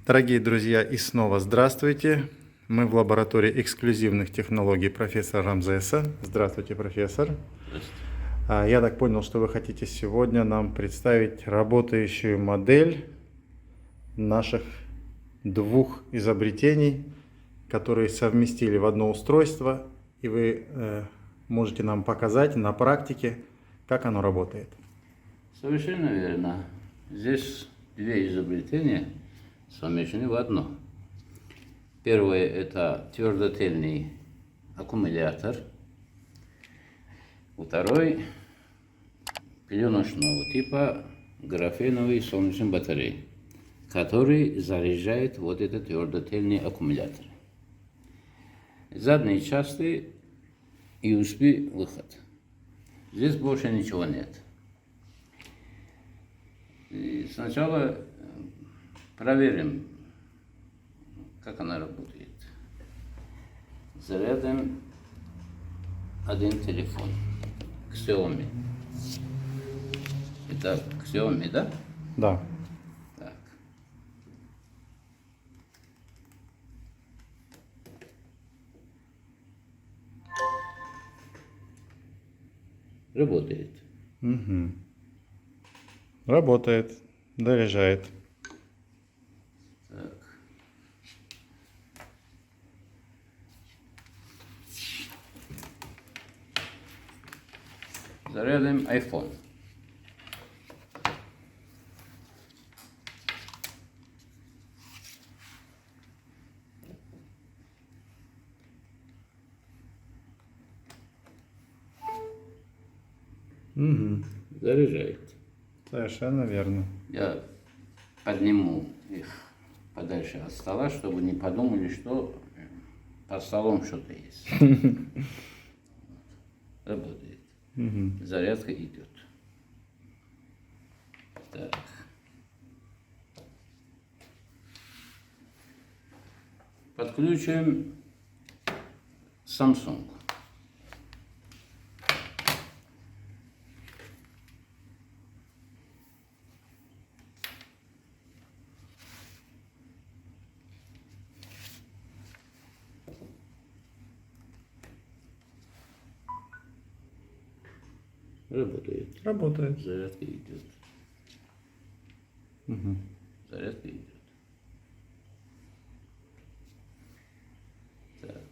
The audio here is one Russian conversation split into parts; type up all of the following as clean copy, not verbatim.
Дорогие друзья, и снова здравствуйте. Мы в лаборатории эксклюзивных технологий профессора Рамзеса. Здравствуйте, профессор. Здравствуйте. Я так понял, что вы хотите сегодня нам представить работающую модель наших двух изобретений, которые совместили в одно устройство, и вы можете нам показать на практике, как оно работает. Совершенно верно. Здесь две изобретения совмещены в одно. Первое – это твердотельный аккумулятор. Второй – пеленочного типа графеновый солнечный батарей, который заряжает вот этот твердотельный аккумулятор. Задние части USB выход. Здесь больше ничего нет. И сначала проверим, как она работает. Зарядим один телефон. Xiaomi. Это Xiaomi, да? Да. Так. Работает. Угу. Работает, заряжает. Так. Зарядим iPhone. Угу. Заряжает. Совершенно верно. Я подниму их подальше от стола, чтобы не подумали, что под столом что-то есть. Работает. Угу. Зарядка идет. Так. Подключим Samsung. Работает. Работает. Зарядка идет. Угу. Зарядка идет. Так.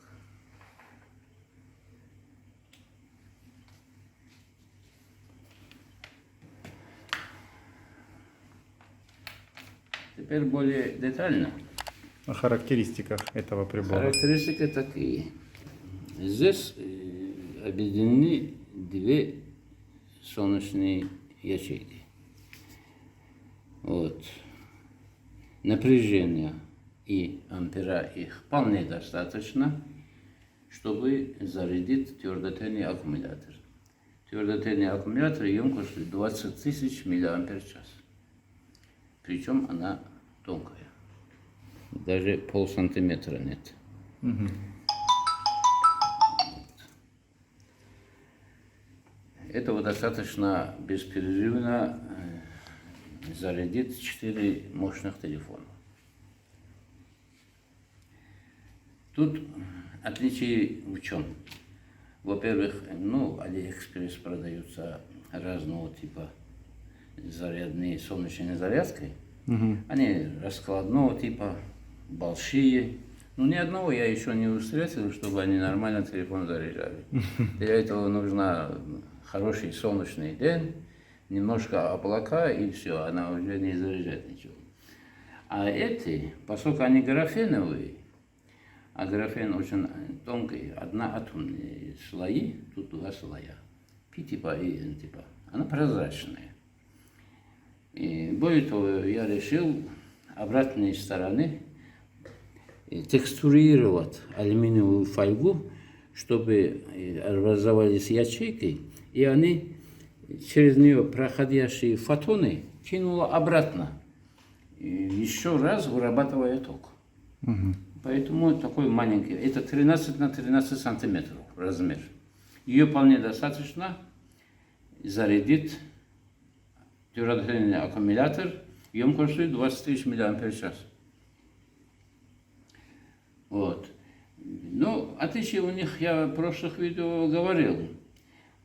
Теперь более детально. О характеристиках этого прибора. Характеристики такие. Здесь объединены две солнечные ячейки. Вот. Напряжение и ампера их вполне достаточно, чтобы зарядить твердотельный аккумулятор. Твердотельный аккумулятор емкостью 20 тысяч мАч. Причем она тонкая. Даже полсантиметра нет. Угу. Этого достаточно беспрерывно зарядить 4 мощных телефона. Тут отличие в чем? Во-первых, Алиэкспресс продаются разного типа зарядные солнечной зарядкой. Угу. Они раскладного типа, большие. Но ни одного я еще не встретил, чтобы они нормально телефон заряжали. Для этого нужна хороший солнечный день, немножко облака и все, она уже не заряжает ничего. А эти, поскольку они графеновые, а графен очень тонкий, одноатомные слои, тут два слоя, P-типа и N-типа, она прозрачная. И более того, я решил обратной стороны текстурировать алюминиевую фольгу, чтобы образовались ячейки, и они через нее проходящие фотоны кинуло обратно, и еще раз вырабатывая ток. Угу. Поэтому такой маленький, это 13 на 13 сантиметров размер. Ее вполне достаточно зарядить твердотельный аккумулятор емкостью 20 тысяч мАч. Вот. Ну, отличие у них, я в прошлых видео говорил.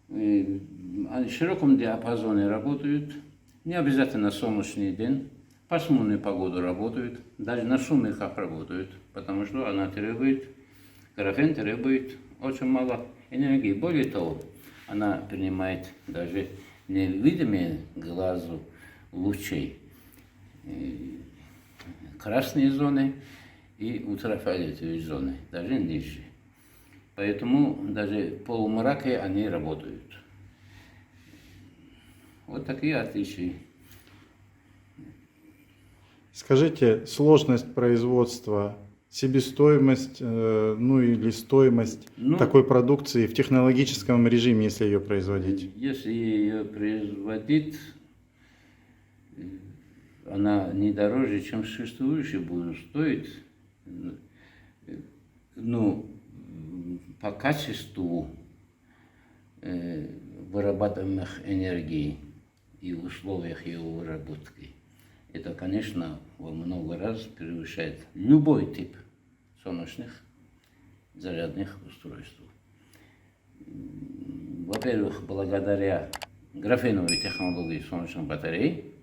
Они в широком диапазоне работают, не обязательно солнечный день, пасмурную погоду работают, даже на сумерках работают, потому что она требует, графен требует очень мало энергии. Более того, она принимает даже невидимые глазу лучей, красные зоны и ультрафиолетовые зоны, даже ниже. Поэтому даже в полумраке они работают. Вот такие отличия. Скажите, сложность производства, себестоимость, ну или стоимость такой продукции в технологическом режиме, если ее производить? Если ее производить, она не дороже, чем существующие будут стоить. Ну, по качеству вырабатываемых энергий и условиях ее выработки. Это, конечно, во много раз превышает любой тип солнечных зарядных устройств. Во-первых, благодаря графеновой технологии солнечных батарей,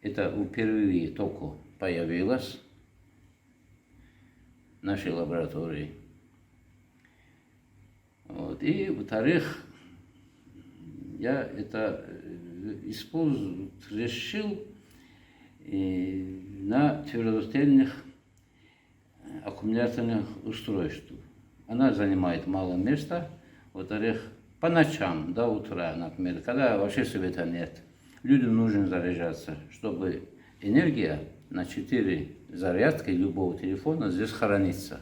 это впервые только появилось в нашей лаборатории. Вот. И, во-вторых, я это решил на твердотельных аккумуляторных устройствах. Она занимает мало места. Во-вторых, по ночам до утра, например, когда вообще света нет, людям нужно заряжаться, чтобы энергия на 4 зарядки любого телефона здесь хранится.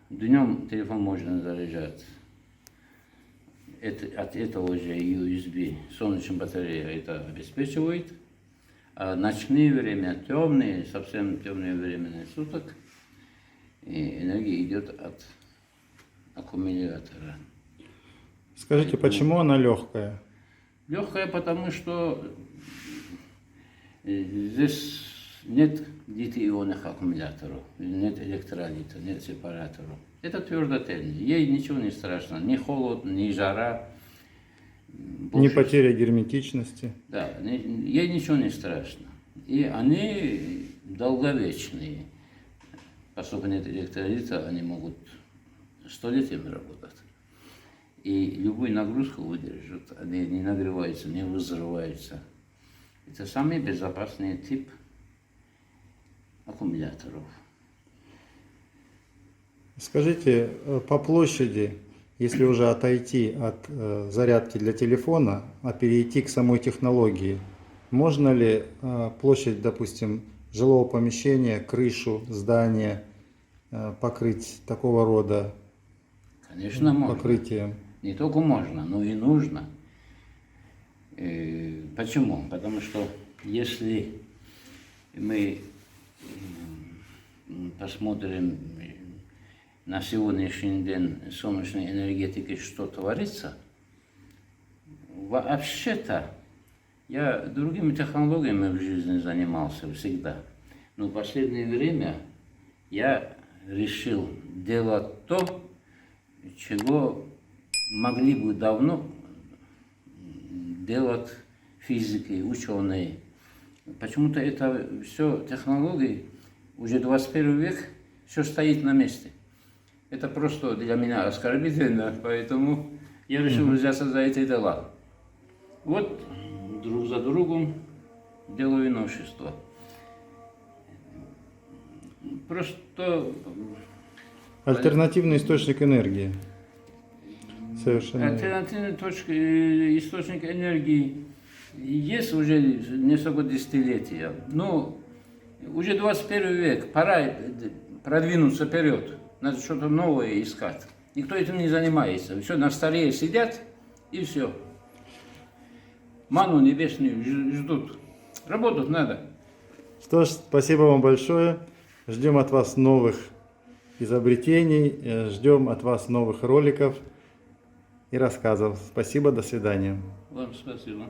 Днем телефон можно заряжать. От этого же USB солнечная батарея это обеспечивает. А ночные время, темные, совсем темное время суток, и энергия идет от аккумулятора. Скажите, почему она легкая? Легкая, потому что здесь нет литий-ионных аккумуляторов, нет электролита, нет сепараторов. Это твердотельный. Ей ничего не страшно, ни холод, ни жара. Не потеря герметичности. Да, ей ничего не страшно. И они долговечные. Поскольку нет электролита, они могут столетиями работать. И любую нагрузку выдержат. Они не нагреваются, не взрываются. Это самый безопасный тип аккумуляторов. Скажите, по площади, если уже отойти от зарядки для телефона, а перейти к самой технологии, можно ли площадь, допустим, жилого помещения, крышу, здания покрыть такого рода Конечно, можно. покрытием? Не только можно, но и нужно. Почему? Потому что если мы посмотрим на сегодняшний день солнечной энергетики, что творится, вообще-то я другими технологиями в жизни занимался всегда. Но в последнее время я решил делать то, чего могли бы давно делать физики, ученые. Почему-то это все технологии, уже 21 век, все стоит на месте. Это просто для меня оскорбительно, поэтому я решил взяться за эти дела. Вот друг за другом делаю новшества. Просто Альтернативный источник энергии. Совершенно. альтернативный источник энергии есть уже несколько десятилетий. Но уже 21 век, пора продвинуться вперед. Надо что-то новое искать. Никто этим не занимается. Все, на столе сидят и все. Ману небесную ждут. Работать надо. Что ж, спасибо вам большое. Ждем от вас новых изобретений, ждем от вас новых роликов и рассказов. Спасибо, до свидания. Вам спасибо.